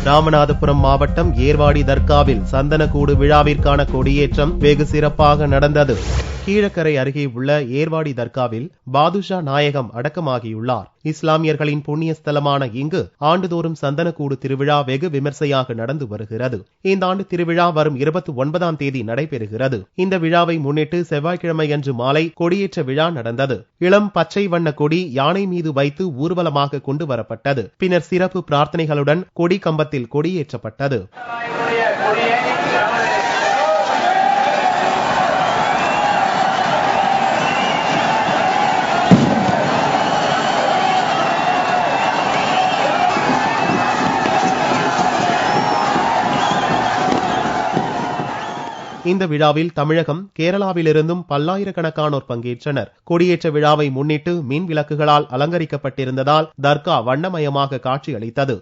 ராமநாதபுரம் மாவட்டம் ஏர்வாடி தர்காவில் சந்தனக்கூடு விழாவிற்கான கொடியேற்றம் வெகு சிறப்பாக நடந்தது. கீழக்கரை அருகே உள்ள ஏர்வாடி தர்காவில் பாதுஷா நாயகம் அடக்கமாகியுள்ளார். இஸ்லாமியர்களின் புண்ணிய ஸ்தலமான இங்கு ஆண்டுதோறும் சந்தனக்கூடு திருவிழா வெகு விமர்சையாக நடந்து வருகிறது. இந்த ஆண்டு திருவிழா வரும் 29ஆம் தேதி நடைபெறுகிறது. இந்த விழாவை முன்னிட்டு செவ்வாய்க்கிழமையன்று மாலை கொடியேற்ற விழா நடந்தது. இளம் பச்சை வண்ண கொடி யானை மீது வைத்து ஊர்வலமாக கொண்டு வரப்பட்டது. பின்னர் சிறப்பு பிரார்த்தனைகளுடன் கொடி கம்பத்தில் கொடியேற்றப்பட்டது. இந்த விழாவில் தமிழகம், கேரளாவிலிருந்தும் பல்லாயிரக்கணக்கானோர் பங்கேற்றனர். கொடியேற்ற விழாவை முன்னிட்டு மின் விளக்குகளால் அலங்கரிக்கப்பட்டிருந்ததால் தர்கா வண்ணமயமாக காட்சியளித்தது.